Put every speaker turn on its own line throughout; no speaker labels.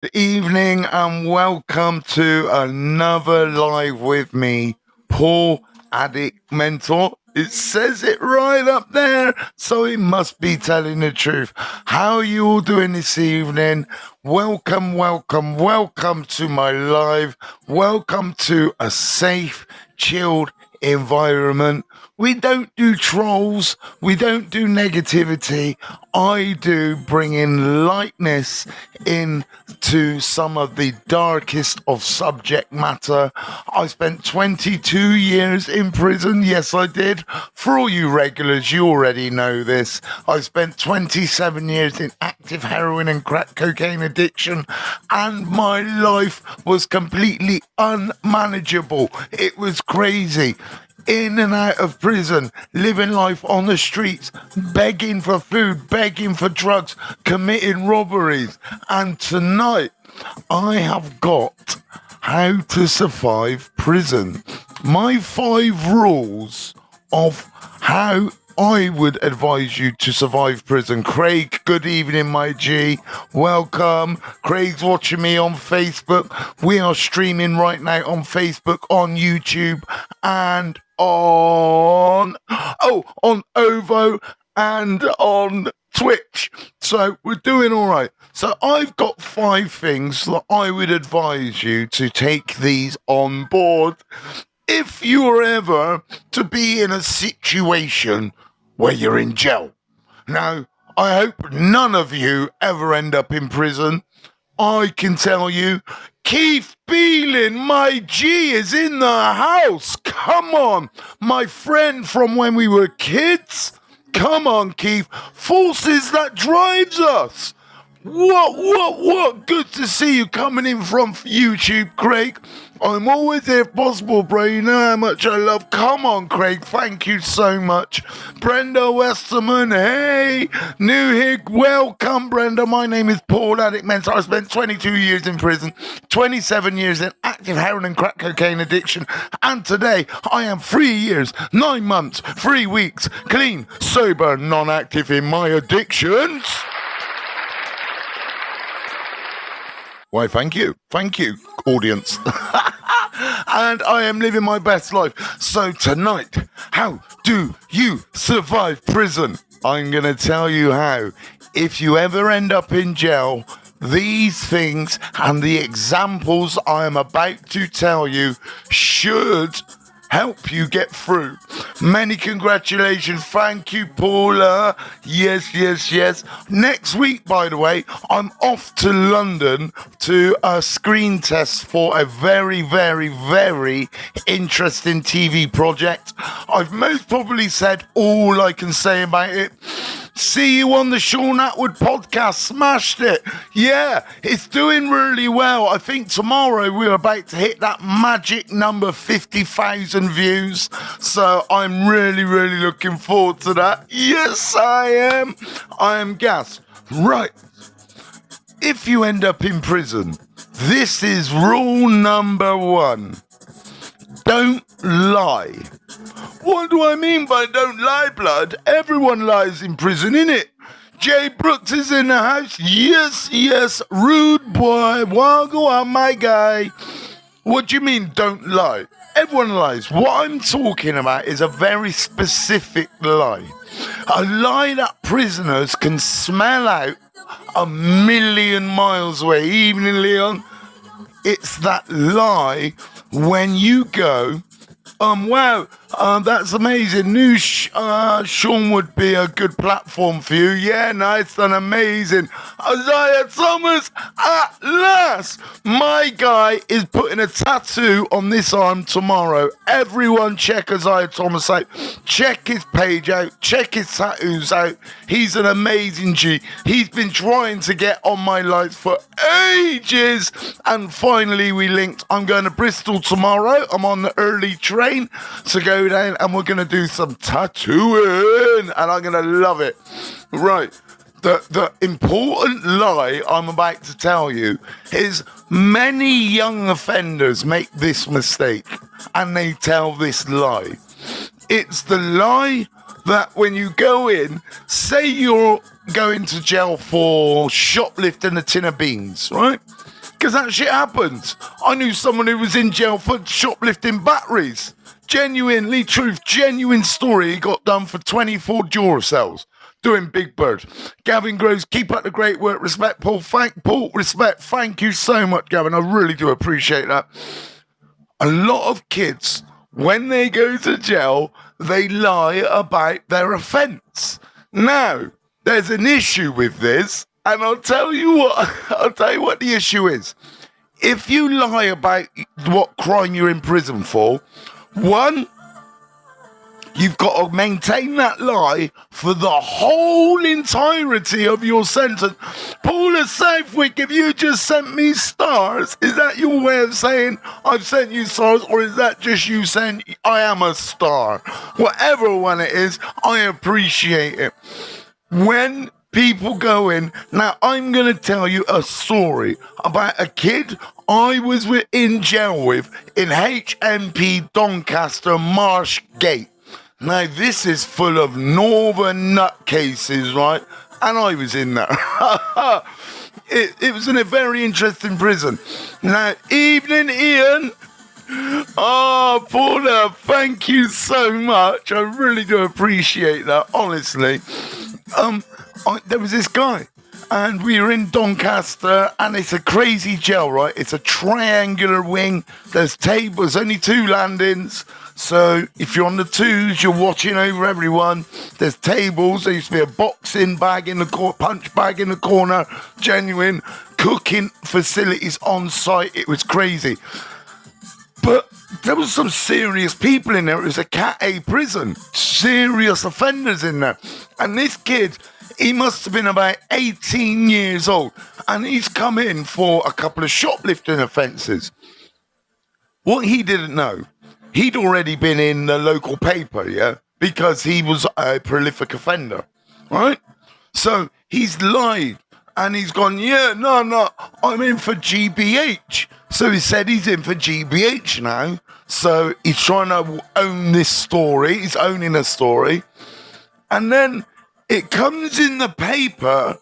Good evening and welcome to another live with me, Paul Addict Mentor. It says it right up there, so it must be telling the truth. How are you all doing this evening? Welcome, welcome, welcome to my live. Welcome to a safe, chilled environment. We don't do trolls. We don't do negativity. I do bring in lightness into some of the darkest of subject matter. I spent 22 years in prison. Yes, I did. For all you regulars, you already know this. I spent 27 years in active heroin and crack cocaine addiction, and my life was completely unmanageable. It was crazy. In and out of prison, living life on the streets, begging for food, begging for drugs, committing robberies. And tonight, I have got how to survive prison. My 5 rules of how I would advise you to survive prison. Craig, good evening, my G. Welcome. Craig's watching me on Facebook. We are streaming right now on Facebook, on YouTube, and on OVO and on Twitch. So we're doing all right. So I've got 5 things that I would advise you to take these on board if you were ever to be in a situation where you're in jail. Now, I hope none of you ever end up in prison. I can tell you, Keith Beelan, my G, is in the house. Come on, my friend from when we were kids. Come on, Keith. Forces that drives us. What? Good to see you coming in from YouTube, Craig. I'm always here if possible, bro. You know how much I love. Come on, Craig. Thank you so much. Brenda Westerman, hey. New here. Welcome, Brenda. My name is Paul Addict Mentor. I spent 22 years in prison, 27 years in active heroin and crack cocaine addiction. And today, I am 3 years, 9 months, 3 weeks, clean, sober, non-active in my addictions. Why, thank you, audience. And I am living my best life. So tonight, how do you survive prison? I'm going to tell you how. If you ever end up in jail, these things and the examples I am about to tell you should help you get through. Many congratulations. Thank you, Paula. Yes. Next week, by the way, I'm off to London to a screen test for a very, very, very interesting TV project. I've most probably said all I can say about it. See you on the Sean Atwood podcast. Smashed it. Yeah, it's doing really well. I think tomorrow we're about to hit that magic number 50,000 views. So I'm really, really looking forward to that. Yes, I am. I am gassed. Right. If you end up in prison, this is rule number 1. Don't lie. What do I mean by don't lie, blood? Everyone lies in prison, innit? Jay Brooks is in the house. Yes. Rude boy. Wagwan, my guy. What do you mean don't lie? Everyone lies. What I'm talking about is a very specific lie. A lie that prisoners can smell out a million miles away. Evening, Leon. It's that lie when you go, wow, that's amazing. Sean would be a good platform for you. Yeah, nice and amazing. Isaiah Thomas, at last. My guy is putting a tattoo on this arm tomorrow. Everyone check Isaiah Thomas out. Check his page out. Check his tattoos out. He's an amazing G. He's been trying to get on my lights for ages. And finally we linked. I'm going to Bristol tomorrow. I'm on the early train to go down and we're going to do some tattooing. And I'm going to love it. Right. The important lie I'm about to tell you is many young offenders make this mistake and they tell this lie. It's the lie that when you go in, say you're going to jail for shoplifting a tin of beans, right? because that shit happens. I knew someone who was in jail for shoplifting batteries. Genuinely truth, genuine story. He got done for 24 Duracells doing Big Bird. Gavin Groves, keep up the great work. Respect, Paul. Respect. Thank you so much, Gavin. I really do appreciate that. A lot of kids, when they go to jail, they lie about their offence. Now, there's an issue with this, and I'll tell you what the issue is. If you lie about what crime you're in prison for, one, you've got to maintain that lie for the whole entirety of your sentence. Paula Southwick, if you just sent me stars, is that your way of saying I've sent you stars, or is that just you saying I am a star? Whatever one it is, I appreciate it. When people go in, now I'm going to tell you a story about a kid I was in jail with in HMP Doncaster Marsh Gate. Now, this is full of northern nutcases, right? And I was in there. It was in a very interesting prison. Now, evening, Ian. Oh, Paula, thank you so much. I really do appreciate that, honestly. There was this guy, and we were in Doncaster, and it's a crazy jail, right? It's a triangular wing. There's tables, only 2 landings. So if you're on the 2s, you're watching over everyone. There's tables. There used to be a boxing bag in the corner, punch bag in the corner, genuine cooking facilities on site. It was crazy. But there was some serious people in there. It was a Cat A prison. Serious offenders in there. And this kid, he must have been about 18 years old. And he's come in for a couple of shoplifting offences. What he didn't know, he'd already been in the local paper, yeah? Because he was a prolific offender, right? So he's lied. And he's gone, no, I'm in for GBH. So he said he's in for GBH now. So he's trying to own this story. He's owning a story. And then it comes in the paper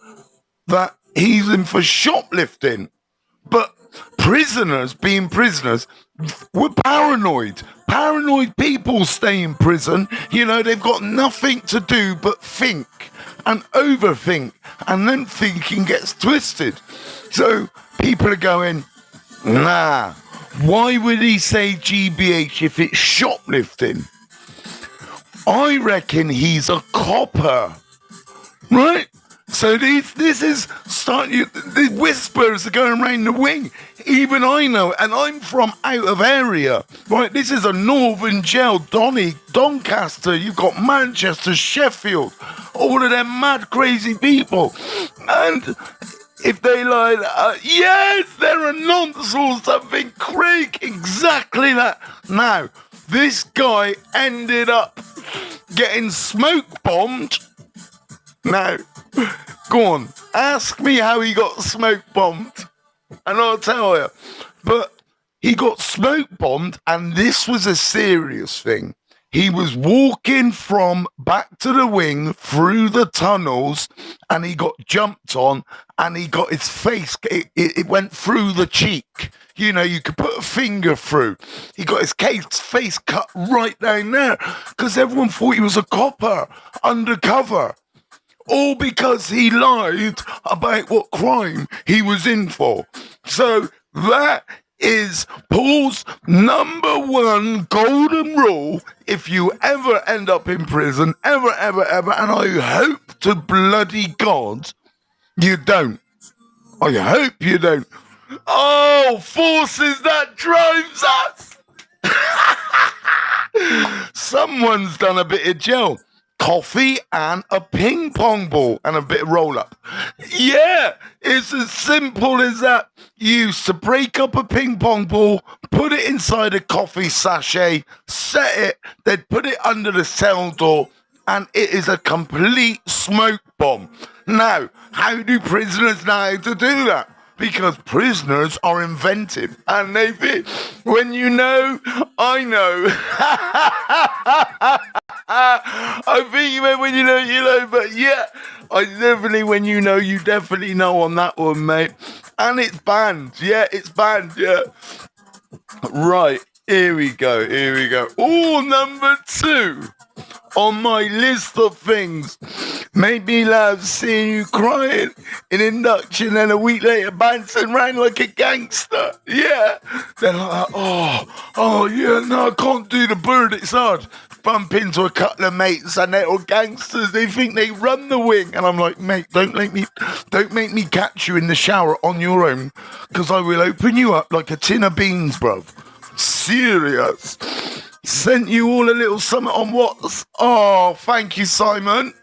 that he's in for shoplifting. But prisoners, being prisoners, were paranoid. Paranoid people stay in prison. You know, they've got nothing to do but think and overthink, and then thinking gets twisted. So people are going, nah, why would he say GBH if it's shoplifting? I reckon he's a copper, right? So this is starting, the whispers are going around the wing. Even I know, and I'm from out of area, right? This is a northern jail, Doncaster, you've got Manchester, Sheffield, all of them mad, crazy people. And if they like, yes, they're a nonce or something, Craig, exactly that. Now, this guy ended up getting smoke bombed. Now, go on, ask me how he got smoke bombed, and I'll tell you. But he got smoke bombed, and this was a serious thing. He was walking from back to the wing through the tunnels, and he got jumped on, and he got his face, it went through the cheek. You know, you could put a finger through. He got his face cut right down there, because everyone thought he was a copper, undercover. All because he lied about what crime he was in for. So that is Paul's number 1 golden rule if you ever end up in prison, ever, and I hope to bloody God you don't. I hope you don't. Oh, forces that drives us. Someone's done a bit of gel. Coffee and a ping pong ball and a bit of roll up. Yeah, it's as simple as that. You used to break up a ping pong ball, put it inside a coffee sachet, set it, then put it under the cell door, and it is a complete smoke bomb. Now, how do prisoners know how to do that? Because prisoners are inventive, and they fit. When you know, I know. I think you meant when you know, but yeah, I definitely, when you definitely know on that one, mate. And it's banned. Yeah, it's banned. Yeah. Right. Here we go. Oh, number 2 on my list of things. Made me laugh seeing you crying in induction and a week later bouncing around like a gangster. Yeah. Then like, oh yeah, no, I can't do the bird, it's hard. Bump into a couple of mates and they're all gangsters. They think they run the wing. And I'm like, mate, don't make me catch you in the shower on your own, because I will open you up like a tin of beans, bruv. Serious. Sent you all a little something on what's. Oh, thank you, Simon.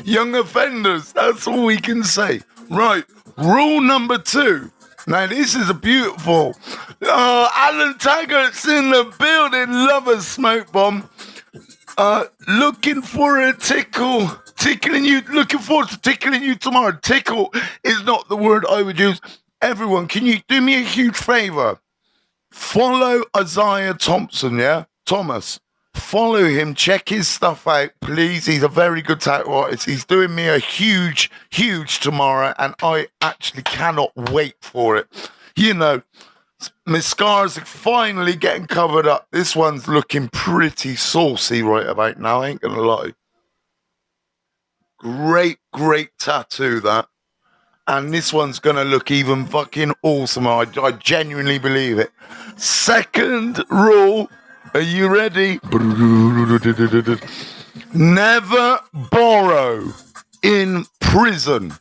Young offenders, that's all we can say. Right, rule number 2. Now, this is a beautiful. Alan Taggart's in the building. Love a smoke bomb. Looking for a tickle. Tickling you. Looking forward to tickling you tomorrow. Tickle is not the word I would use. Everyone, can you do me a huge favor? Follow Isaiah Thompson, yeah? Thomas. Follow him. Check his stuff out, please. He's a very good tattoo artist. He's doing me a huge tomorrow, and I actually cannot wait for it. My scars are finally getting covered up. This one's looking pretty saucy right about now, I ain't gonna lie. Great tattoo, that. And this one's gonna look even fucking awesome. I genuinely believe it. Second rule, are you ready? Never borrow in prison.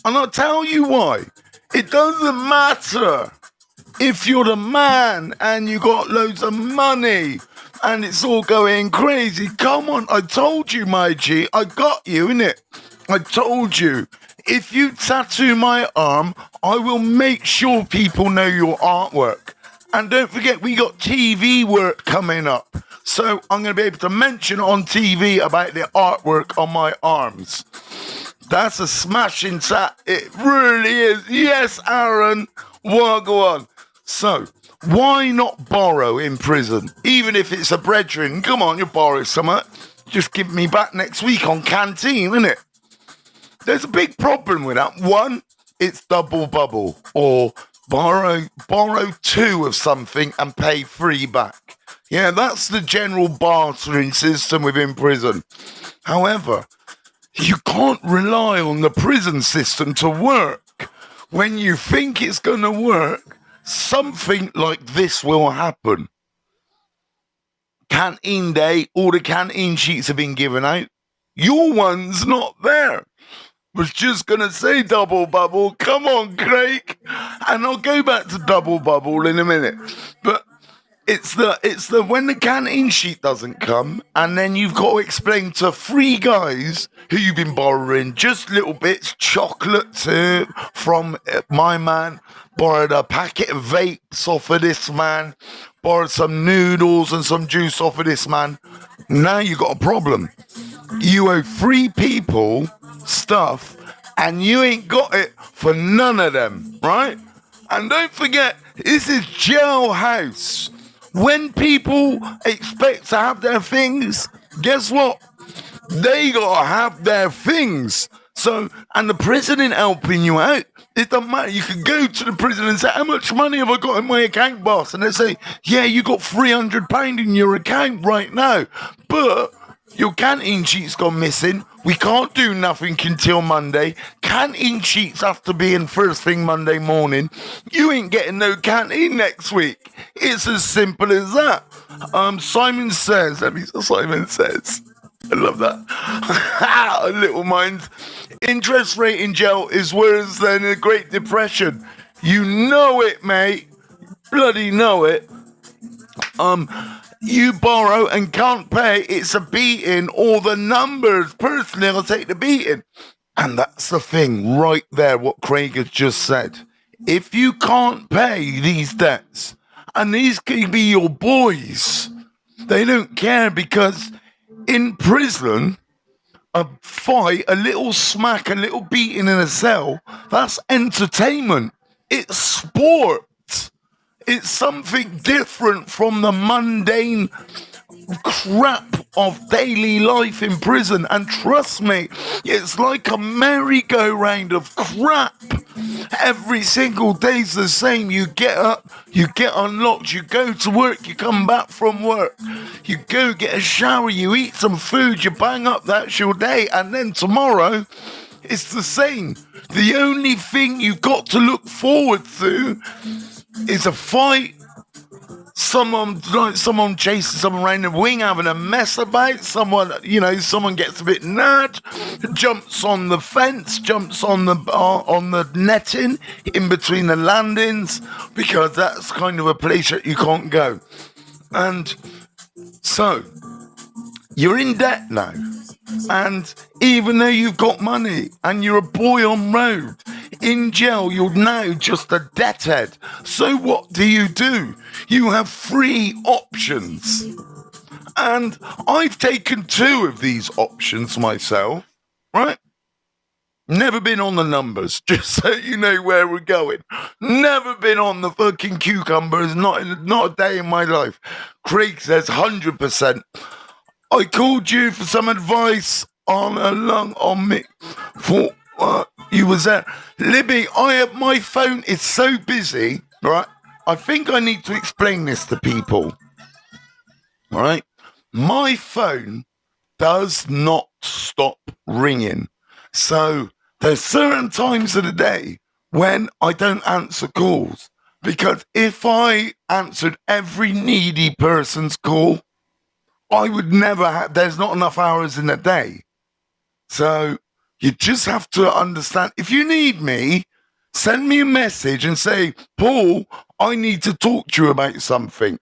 And I'll tell you why. It doesn't matter if you're the man and you got loads of money and it's all going crazy. Come on, I told you, my G. I got you, innit? I told you. If you tattoo my arm, I will make sure people know your artwork. And don't forget, we got TV work coming up. So I'm going to be able to mention on TV about the artwork on my arms. That's a smashing tat. It really is. Yes, Aaron. Well, go on. So, why not borrow in prison? Even if it's a brethren. Come on, you borrow something. Just give me back next week on Canteen, innit? There's a big problem with that. One, it's double bubble, or borrow 2 of something and pay 3 back. Yeah, that's the general bartering system within prison. However, you can't rely on the prison system to work. When you think it's going to work, something like this will happen. Canteen day, all the canteen sheets have been given out. Your one's not there. Was just going to say double bubble. Come on, Craig. And I'll go back to double bubble in a minute. But it's the when the canteen sheet doesn't come, and then you've got to explain to 3 guys who you've been borrowing just little bits, chocolate too, from my man, borrowed a packet of vapes off of this man, borrowed some noodles and some juice off of this man. Now you got a problem. You owe 3 people stuff and you ain't got it for none of them, right? And don't forget, this is jailhouse. When people expect to have their things, guess what? They gotta have their things. So, and the prison ain't helping you out. It doesn't matter. You can go to the prison and say, how much money have I got in my account, boss? And they say, yeah, you got £300 in your account right now. But your canteen sheet's gone missing. We can't do nothing until Monday. Canteen sheets have to be in first thing Monday morning. You ain't getting no canteen next week. It's as simple as that. Simon says, I love that. A little mind. Interest rate in jail is worse than the Great Depression. You know it, mate. Bloody know it. You borrow and can't pay, it's a beating, or the numbers. Personally, I'll take the beating. And that's the thing right there, what Craig has just said. If you can't pay these debts, and these can be your boys, they don't care, because in prison, a fight, a little smack, a little beating in a cell, that's entertainment. It's sport. It's something different from the mundane crap of daily life in prison. And trust me, it's like a merry-go-round of crap. Every single day's the same. You get up, you get unlocked, you go to work, you come back from work, you go get a shower, you eat some food, you bang up, that's your day. And then tomorrow, it's the same. The only thing you've got to look forward to is a fight, someone chasing someone around the wing, having a mess about, someone gets a bit nerd, jumps on the fence, jumps on the netting in between the landings, because that's kind of a place that you can't go. And so you're in debt now. And even though you've got money and you're a boy on road, in jail, you're now just a debt head. So what do? You have 3 options. And I've taken 2 of these options myself, right? Never been on the numbers, just so you know where we're going. Never been on the fucking cucumbers, not a day in my life. Craig says 100%. I called you for some advice on me for you was there. Libby, my phone is so busy, right? I think I need to explain this to people, right? My phone does not stop ringing. So there's certain times of the day when I don't answer calls, because if I answered every needy person's call, I would never there's not enough hours in a day. So you just have to understand, if you need me, send me a message and say, Paul, I need to talk to you about something.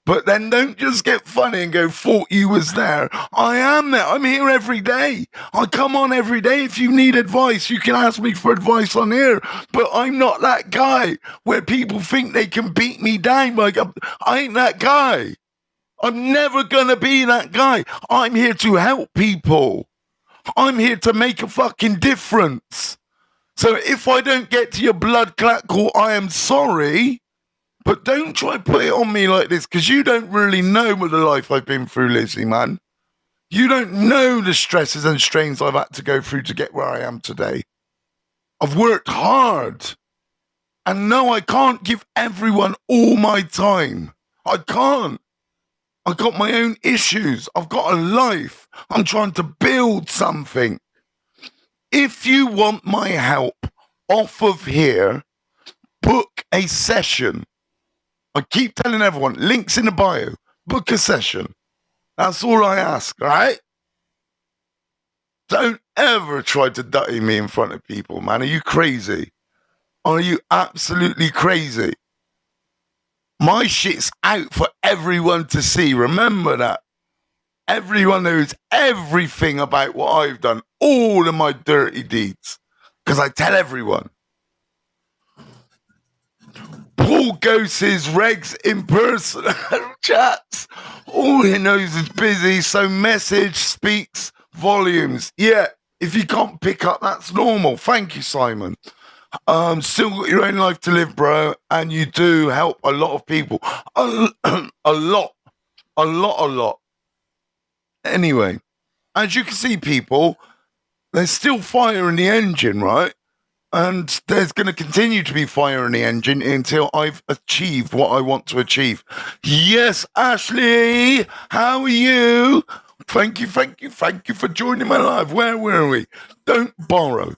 But then don't just get funny and go, thought you was there. I am there. I'm here every day. I come on every day. If you need advice, you can ask me for advice on here. But I'm not that guy where people think they can beat me down. Like, I ain't that guy. I'm never going to be that guy. I'm here to help people. I'm here to make a fucking difference. So if I don't get to your blood clot call, I am sorry. But don't try to put it on me like this, because you don't really know what the life I've been through, Lizzie, man. You don't know the stresses and strains I've had to go through to get where I am today. I've worked hard. And no, I can't give everyone all my time. I can't. I've got my own issues. I've got a life. I'm trying to build something. If you want my help off of here, book a session. I keep telling everyone, links in the bio, book a session. That's all I ask, all right? Don't ever try to dirty me in front of people, man. Are you crazy? Are you absolutely crazy? My shit's out for everyone to see. Remember that. Everyone knows everything about what I've done, all of my dirty deeds, because I tell everyone. Paul goes his regs in person chats. All he knows is busy, so message speaks volumes. Yeah, if you can't pick up, that's normal. Thank you, Simon. Still got your own life to live, bro, and you do help a lot of people. A lot. Anyway, as you can see, people, there's still fire in the engine, right? And there's going to continue to be fire in the engine until I've achieved what I want to achieve. Yes, Ashley, how are you? Thank you for joining my live. Where were we? Don't borrow.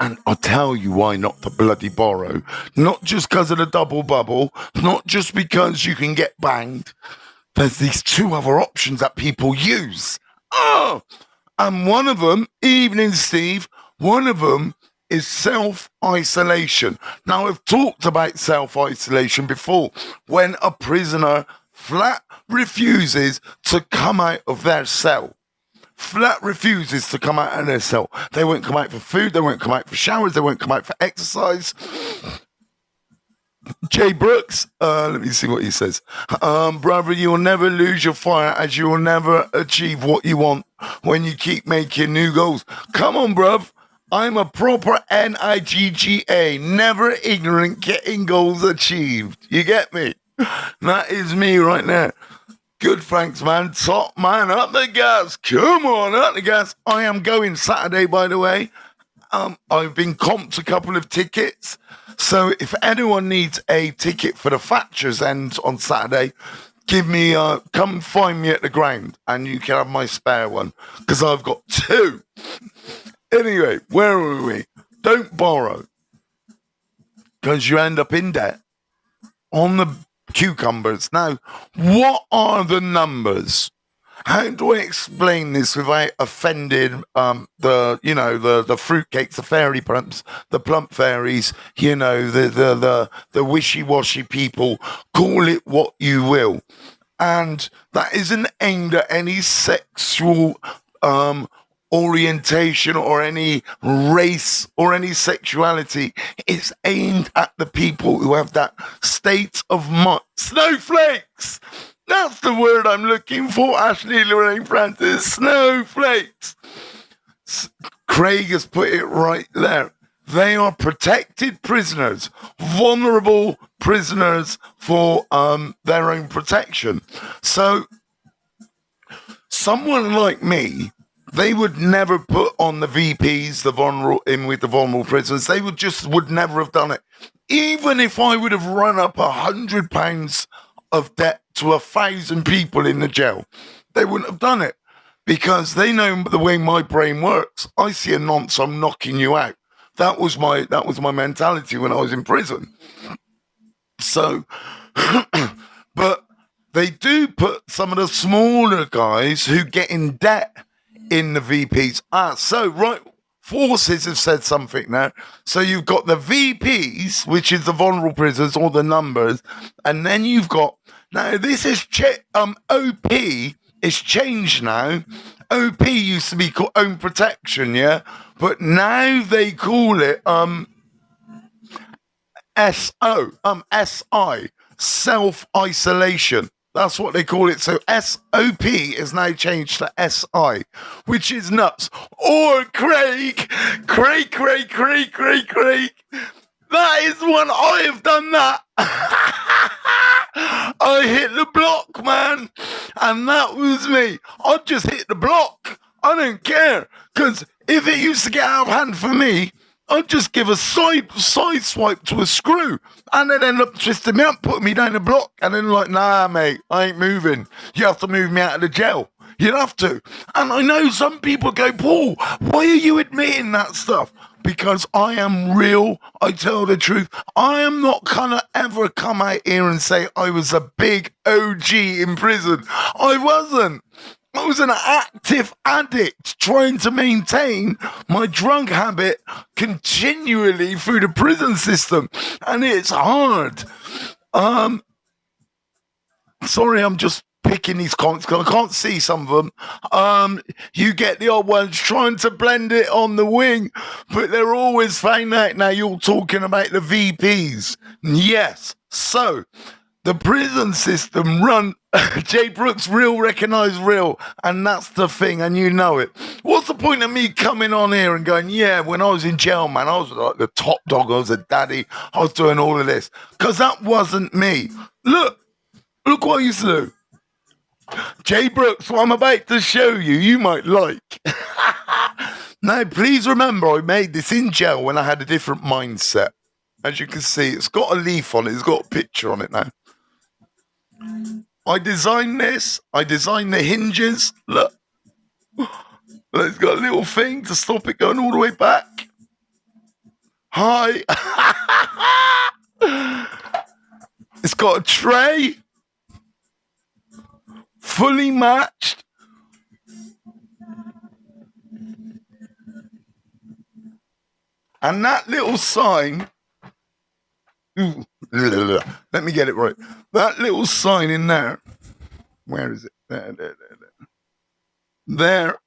And I'll tell you why not to bloody borrow. Not just because of the double bubble, not just because you can get banged. There's these 2 other options that people use. Oh! And one of them, evening Steve, one of them is self-isolation. Now, I've talked about self-isolation before. When a prisoner flat refuses to come out of their cell. Flat refuses to come out of their cell. They won't come out for food. They won't come out for showers. They won't come out for exercise. Jay Brooks, let me see what he says. Brother, you will never lose your fire, as you will never achieve what you want when you keep making new goals. Come on, bruv. I'm a proper NIGGA, never ignorant, getting goals achieved. You get me? That is me right there. Good, thanks, man. Top man, up the gas. Come on, up the gas. I am going Saturday, by the way. I've been comped a couple of tickets. So if anyone needs a ticket for the Thatcher's End on Saturday, come find me at the ground and you can have my spare one because I've got two. Anyway, where are we? Don't borrow because you end up in debt on the cucumbers. Now, what are the numbers? How do I explain this without offending the fruitcakes, the fairy plumps, the plump fairies, the wishy-washy people, call it what you will. And that isn't aimed at any sexual orientation or any race or any sexuality. It's aimed at the people who have that state of mind. Snowflakes! That's the word I'm looking for, Ashley Lorraine Francis. Snowflakes. Craig has put it right there. They are protected prisoners, vulnerable prisoners for their own protection. So someone like me, they would never put on the VPs, the vulnerable prisoners. They would never have done it. Even if I would have run up £100 of debt to 1,000 people in the jail, they wouldn't have done it because they know the way my brain works. I see a nonce, I'm knocking you out. That was my mentality when I was in prison. So, but they do put some of the smaller guys who get in debt in the VPs. So right. Forces have said something now. So you've got the VPs, which is the vulnerable prisoners, or the numbers, and then you've got, now this is OP is changed now. OP used to be called own protection, yeah, but now they call it SI, self-isolation. That's what they call it. So SOP is now changed to SI, which is nuts. Or Craig. That is one, I have done that. I hit the block, man. And that was me. I just hit the block. I don't care. Because if it used to get out of hand for me, I'd just give a side swipe to a screw and then end up twisting me up, putting me down the block. And then like, nah, mate, I ain't moving. You have to move me out of the jail. You'd have to. And I know some people go, Paul, why are you admitting that stuff? Because I am real. I tell the truth. I am not gonna ever come out here and say I was a big OG in prison. I wasn't. I was an active addict trying to maintain my drug habit continually through the prison system. And it's hard. Sorry, I'm just picking these comments because I can't see some of them. You get the odd ones trying to blend it on the wing, but they're always found out now you're talking about the VPs. Yes. So the prison system run Jay Brooks, real, recognize real, and that's the thing, and you know it. What's the point of me coming on here and going, yeah, when I was in jail, man, I was like the top dog, I was a daddy, I was doing all of this, because that wasn't me. Look what I used to do. Jay Brooks, what I'm about to show you, you might like. Now, please remember, I made this in jail when I had a different mindset. As you can see, it's got a leaf on it, it's got a picture on it now. I designed this. I designed the hinges. Look. It's got a little thing to stop it going all the way back. Hi. It's got a tray. Fully matched. And that little sign. Let me get it right. That little sign in there. Where is it? There.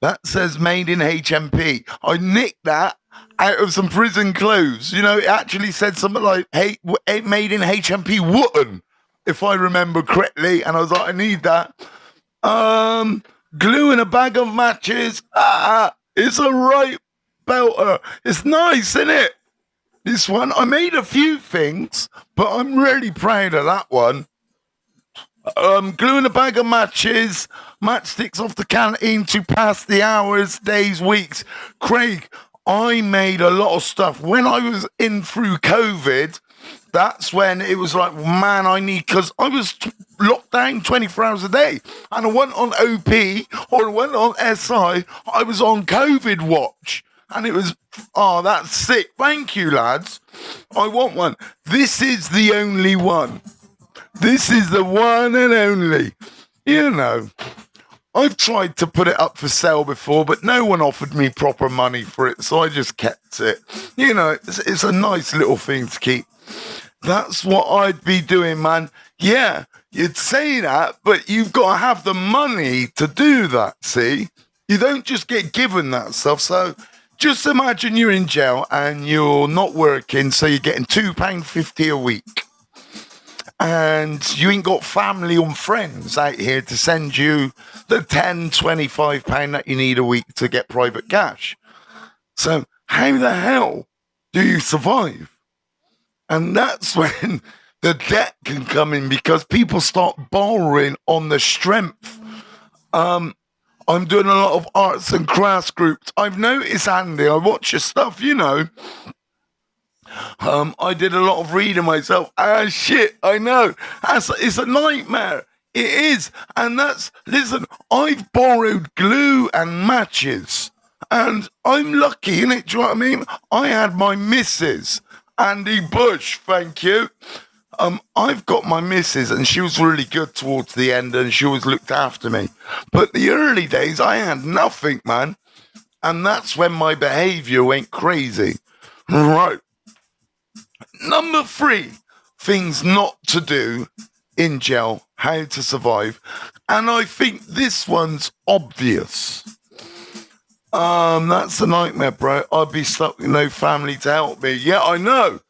That says made in HMP. I nicked that out of some prison clothes. You know, it actually said something like, hey, made in HMP Wootton, if I remember correctly. And I was like, I need that. Glue in a bag of matches. It's a right belter. It's nice, isn't it? This one, I made a few things, but I'm really proud of that one. Gluing a bag of matches, matchsticks off the canteen to pass the hours, days, weeks. Craig, I made a lot of stuff. When I was in through COVID, that's when it was like, man, because I was locked down 24 hours a day. And I went on OP or I went on SI, I was on COVID watch. And it was, oh, that's sick. Thank you, lads. I want one. This is the only one. This is the one and only. You know, I've tried to put it up for sale before, but no one offered me proper money for it, so I just kept it. You know, it's a nice little thing to keep. That's what I'd be doing, man. Yeah, you'd say that, but you've got to have the money to do that, see? You don't just get given that stuff, so just imagine you're in jail and you're not working, so you're getting £2.50 a week. And you ain't got family or friends out here to send you the £10, £25 that you need a week to get private cash. So how the hell do you survive? And that's when the debt can come in, because people start borrowing on the strength. I'm doing a lot of arts and crafts groups. I've noticed, Andy, I watch your stuff, you know. I did a lot of reading myself. Shit, I know. It's a nightmare. It is. And listen, I've borrowed glue and matches. And I'm lucky, innit? Do you know what I mean? I had my missus, Andy Bush, thank you. I've got my missus, and she was really good towards the end, and she always looked after me. But the early days, I had nothing, man. And that's when my behaviour went crazy. Right. Number 3, things not to do in jail, how to survive. And I think this one's obvious. That's a nightmare, bro. I'd be stuck with no family to help me. Yeah, I know.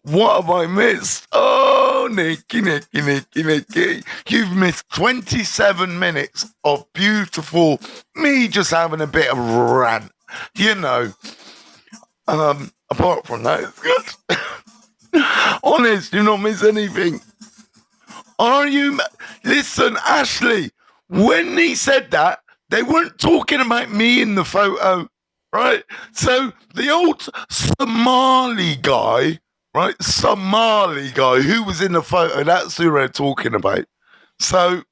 What have I missed? Oh, Nicky. You've missed 27 minutes of beautiful me just having a bit of rant. You know. Apart from that, it's good. Honest, you don't miss anything. Are you? Listen, Ashley, when he said that, they weren't talking about me in the photo, right? So the old Somali guy, right? Somali guy who was in the photo, that's who they're talking about. So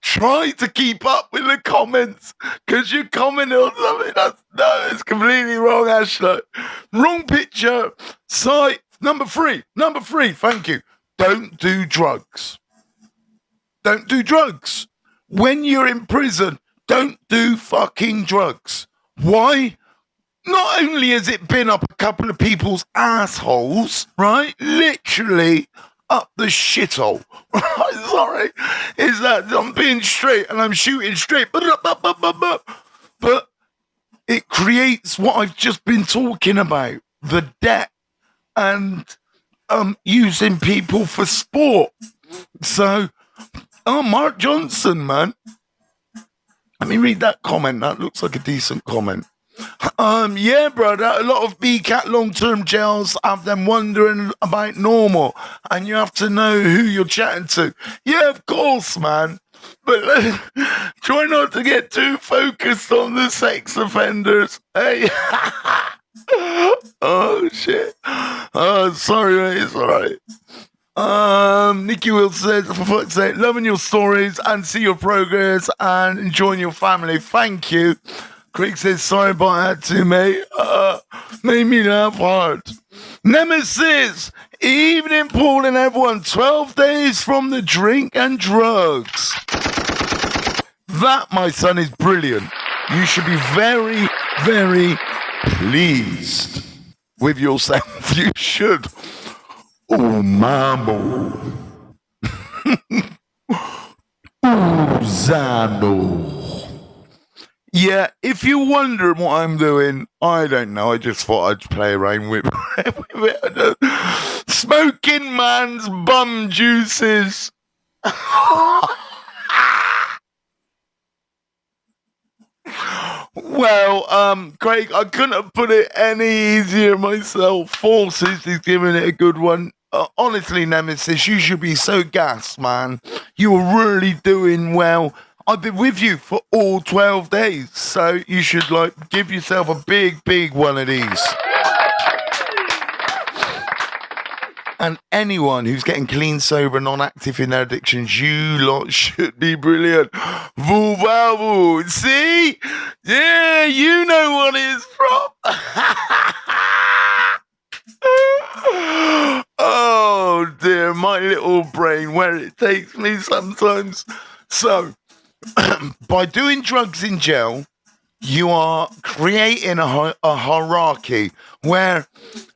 try to keep up with the comments, because you're commenting on something it's completely wrong, Ashley. Wrong picture. Site number 3, thank you. Don't do drugs. Don't do drugs. When you're in prison, don't do fucking drugs. Why? Not only has it been up a couple of people's assholes, right? Literally up the shithole. Sorry. Is that I'm being straight and I'm shooting straight. But it creates what I've just been talking about. The debt and using people for sport. So, Mark Johnson, man. Let me read that comment. That looks like a decent comment. Yeah, brother, a lot of BCAT long-term jails have them wondering about normal, and you have to know who you're chatting to. Yeah, of course, man. But try not to get too focused on the sex offenders. Hey. Oh, shit. Sorry, mate. It's all right. Nikki Will says, for fuck's sake, loving your stories and see your progress and enjoying your family. Thank you. Craig says, sorry about that too, mate. Made me laugh hard. Nemesis, evening, Paul and everyone. 12 days from the drink and drugs. That, my son, is brilliant. You should be very, very pleased with yourself. You should. Oh, mambo. Zano. Yeah, if you're wondering what I'm doing, I don't know. I just thought I'd play around with it. Smoking man's bum juices. Well, Craig, I couldn't have put it any easier myself. Forces is giving it a good one. honestly, Nemesis, you should be so gassed, man. You are really doing well. I've been with you for all 12 days, so you should give yourself a big one of these. And anyone who's getting clean, sober, non-active in their addictions, you lot should be brilliant. Voo, voo, voo. See? Yeah, you know what it's from. Oh dear, my little brain, where it takes me sometimes. So, by doing drugs in jail, you are creating a hierarchy where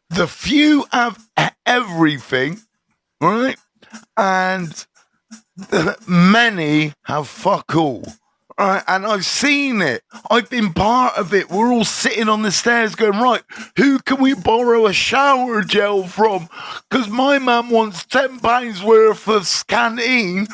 the few have everything, right? And many have fuck all. Right, and I've seen it. I've been part of it. We're all sitting on the stairs going, right, who can we borrow a shower gel from? Because my man wants £10 worth of canteen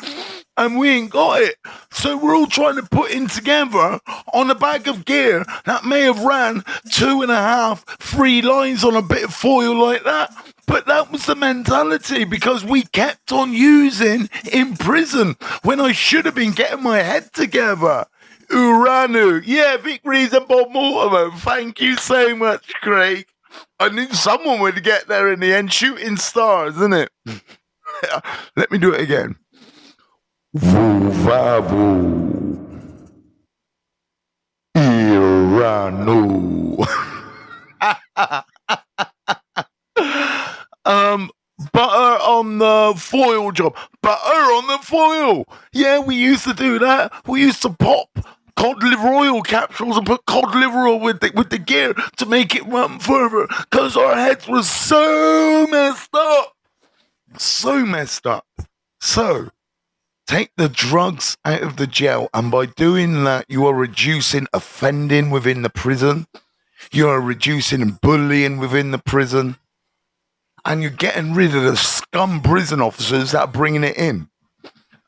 and we ain't got it. So we're all trying to put in together on a bag of gear that may have ran 2.5, 3 lines on a bit of foil like that. But that was the mentality because we kept on using in prison when I should have been getting my head together. Uranu. Yeah, victories and Bob Mortimer. Thank you so much, Craig. I knew someone would get there in the end. Shooting stars, isn't it? Let me do it again. Vuvavu. Iranu. Butter on the foil job. Butter on the foil. Yeah, we used to do that. We used to pop cod liver oil capsules and put cod liver oil with the gear to make it run further because our heads were so messed up. So messed up. So, take the drugs out of the jail, and by doing that, you are reducing offending within the prison. You are reducing bullying within the prison. And you're getting rid of the scum prison officers that are bringing it in.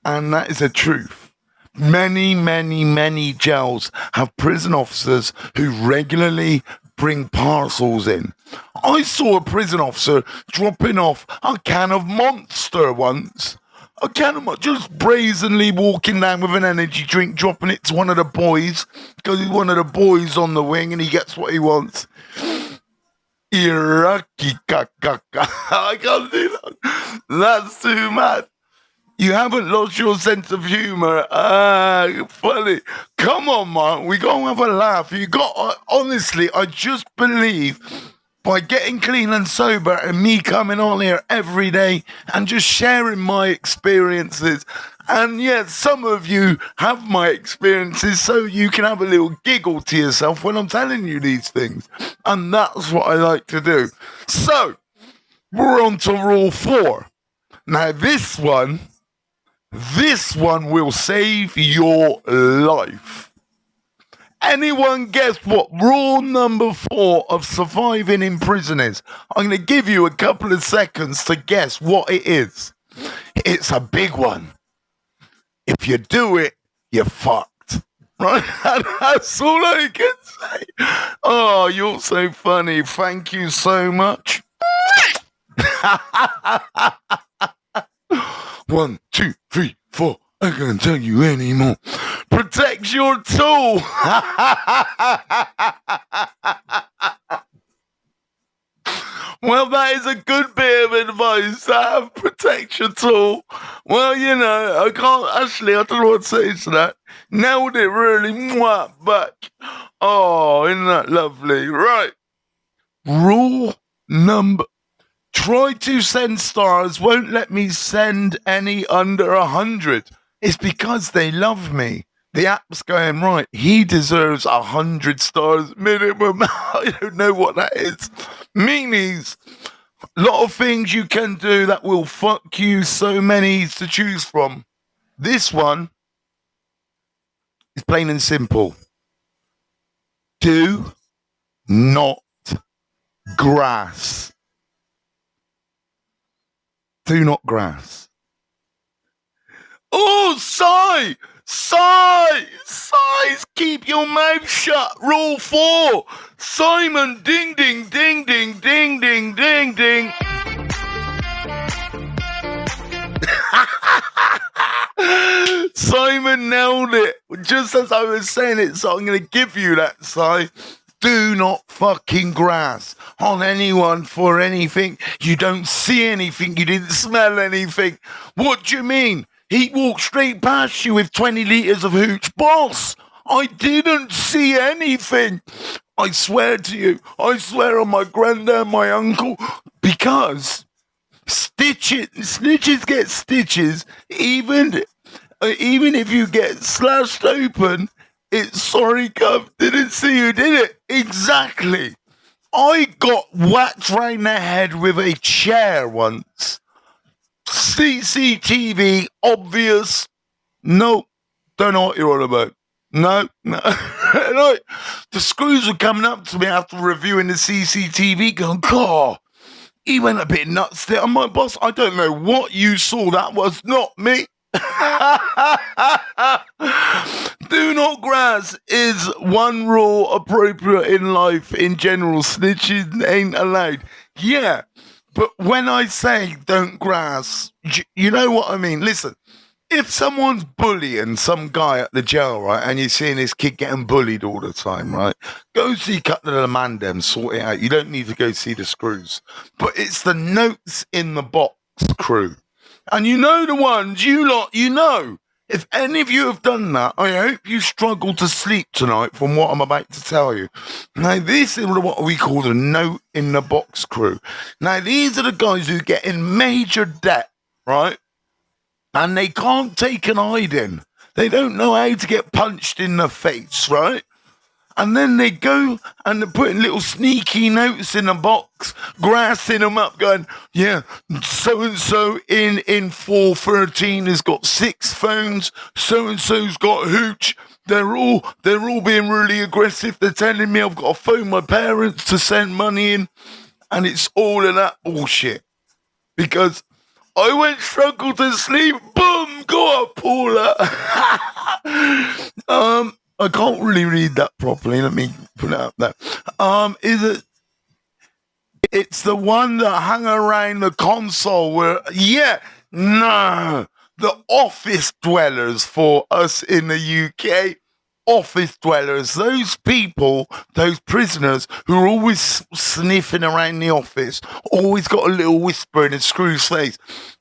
And that is the truth. Many jails have prison officers who regularly bring parcels in. I saw a prison officer dropping off a can of Monster once. A can of just brazenly walking down with an energy drink, dropping it to one of the boys, because he's one of the boys on the wing and he gets what he wants. Iraki kakaka. I can't do that. That's too mad. You haven't lost your sense of humor. Funny. Come on, man. We gotta have a laugh. Honestly, I just believe by getting clean and sober and me coming on here every day and just sharing my experiences. And yes, some of you have my experiences, so you can have a little giggle to yourself when I'm telling you these things. And that's what I like to do. So, we're on to rule 4. Now, this one will save your life. Anyone guess what rule number 4 of surviving in prison is? I'm going to give you a couple of seconds to guess what it is. It's a big one. If you do it, you're fucked. Right? That's all I can say. Oh, you're so funny. Thank you so much. 1, 2, 3, 4. I can't tell you anymore. Protect your tool. Well, that is a good bit of advice to have. Protect your tool. Well, you know, I don't know what to say to that. Nailed it really. Mwah, back. Oh, isn't that lovely? Right. Rule number. Try to send stars. Won't let me send any under 100. It's because they love me. The app's going, right, he deserves 100 stars minimum. I don't know what that is. Meanies. A lot of things you can do that will fuck you, so many to choose from. This one is plain and simple. Do not grass. Do not grass. Oh, sigh! Sighs! Keep your mouth shut. Rule 4. Simon, ding, ding, ding, ding, ding, ding, ding, ding. Simon nailed it just as I was saying it, so I'm going to give you that, Si. Do not fucking grass on anyone for anything. You don't see anything. You didn't smell anything. What do you mean? He walked straight past you with 20 litres of hooch. Boss, I didn't see anything. I swear to you. I swear on my granddad, my uncle, because snitches get stitches, even if you get slashed open. It's sorry, cub, didn't see you did it. Exactly. I got whacked round the head with a chair once. CCTV, obvious. No, don't know what you're on about. No. No. The screws were coming up to me after reviewing the CCTV going, God, he went a bit nuts there. I'm like, boss, I don't know what you saw. That was not me. Do not grass is one rule appropriate in life in general. Snitching ain't allowed. Yeah, but when I say don't grass, you know what I mean. Listen, if someone's bullying some guy at the jail, right, and you're seeing this kid getting bullied all the time, right, go see Cutler the man them, sort it out. You don't need to go see the screws. But it's the notes in the box crew. And you know the ones, you lot, you know. If any of you have done that, I hope you struggle to sleep tonight from what I'm about to tell you. Now, this is what we call the note in the box crew. Now, these are the guys who get in major debt, right? And they can't take an hiding. They don't know how to get punched in the face, right? And then they go and they're putting little sneaky notes in a box, grassing them up, going, yeah, so-and-so in 413 has got 6 phones, so-and-so's got hooch. They're all being really aggressive. They're telling me I've got to phone my parents to send money in. And it's all of that bullshit. Because I went struggle to sleep. Boom, go up, Paula. I can't really read that properly. Let me put it up there. It's the one that hung around the console where, the office dwellers for us in the UK. Office dwellers, those people, those prisoners who are always sniffing around the office, always got a little whisper in a screw's face.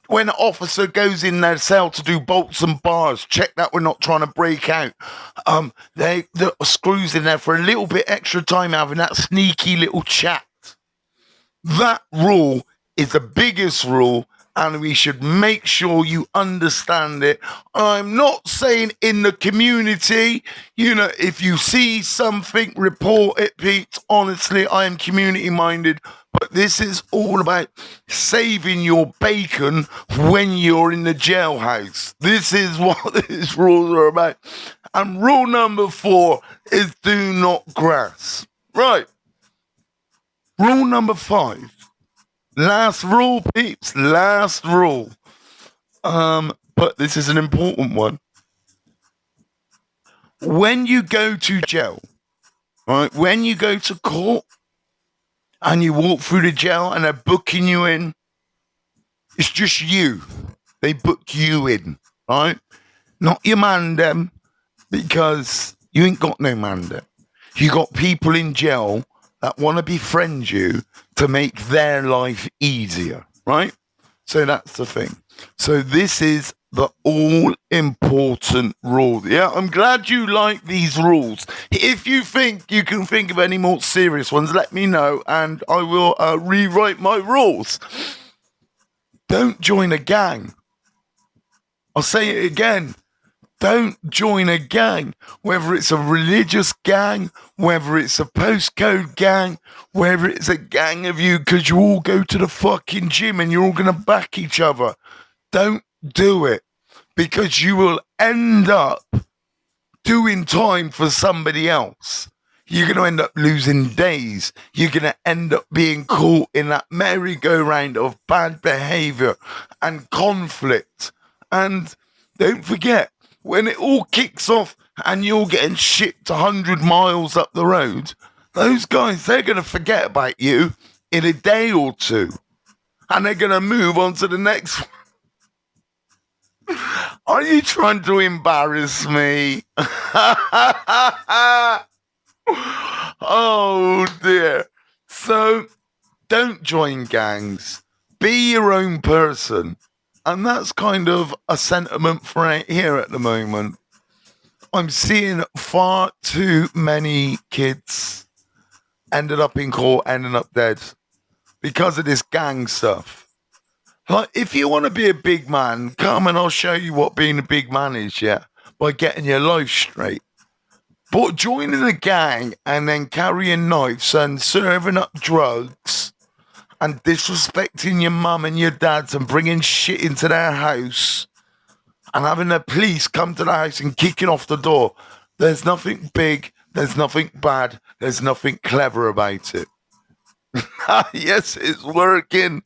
When an officer goes in their cell to do bolts and bars, check that we're not trying to break out. The screws in there for a little bit extra time having that sneaky little chat. That rule is the biggest rule, and we should make sure you understand it. I'm not saying in the community, if you see something, report it, Pete. Honestly, I am community minded. But this is all about saving your bacon when you're in the jailhouse. This is what these rules are about. And rule number 4 is do not grass. Right. Rule number 5. Last rule, peeps. Last rule. But this is an important one. When you go to jail, right? When you go to court, and you walk through the jail and they're booking you in, it's just you. They book you in, right? Not your man them, because you ain't got no man them. You got people in jail that want to befriend you to make their life easier, right? So that's the thing. So this is the all-important rule. Yeah, I'm glad you like these rules. If you think you can think of any more serious ones, let me know, and I will rewrite my rules. Don't join a gang. I'll say it again. Don't join a gang, whether it's a religious gang, whether it's a postcode gang, whether it's a gang of you because you all go to the fucking gym and you're all going to back each other. Don't do it, because you will end up doing time for somebody else. You're going to end up losing days. You're going to end up being caught in that merry-go-round of bad behavior and conflict. And don't forget, when it all kicks off and you're getting shipped 100 miles up the road, those guys, they're going to forget about you in a day or two. And they're going to move on to the next one. Are you trying to embarrass me? Oh dear. So don't join gangs. Be your own person. And that's kind of a sentiment for right here at the moment. I'm seeing far too many kids ended up in court, ending up dead because of this gang stuff. Like, if you want to be a big man, come and I'll show you what being a big man is, yeah, by getting your life straight. But joining a gang and then carrying knives and serving up drugs and disrespecting your mum and your dads and bringing shit into their house and having the police come to the house and kicking off the door, there's nothing big, there's nothing bad, there's nothing clever about it. Yes, it's working.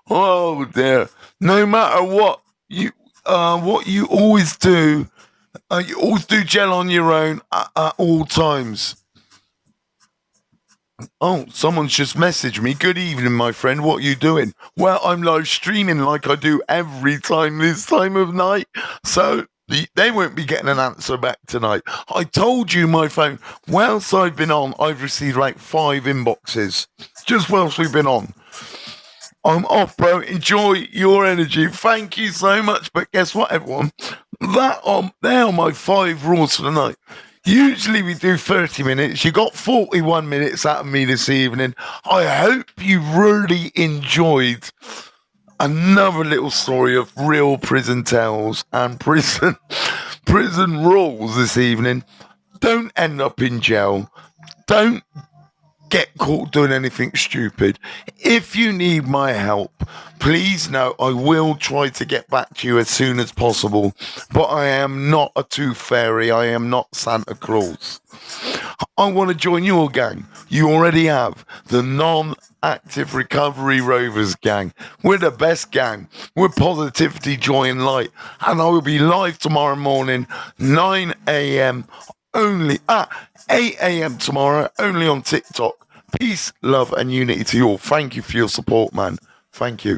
Oh dear. No matter what you always do, you always do gel on your own at all times. Oh, someone's just messaged me. Good evening, my friend. What are you doing? Well, I'm live streaming like I do every time this time of night. So they won't be getting an answer back tonight. I told you my phone. Whilst I've been on, I've received like 5 inboxes. Just whilst we've been on. I'm off, bro. Enjoy your energy. Thank you so much. But guess what, everyone? They are my 5 rules for the night. Usually we do 30 minutes. You got 41 minutes out of me this evening. I hope you really enjoyed another little story of real prison tales and prison rules this evening. Don't end up in jail. Don't get caught doing anything stupid. If you need my help, please know I will try to get back to you as soon as possible. But I am not a tooth fairy. I am not Santa Claus. I want to join your gang. You already have the non-active recovery rovers gang. We're the best gang. We're positivity, joy and light. And I will be live tomorrow morning, 9 a.m. only at 8 a.m. tomorrow, only on TikTok. Peace, love, and unity to you all. Thank you for your support, man. Thank you.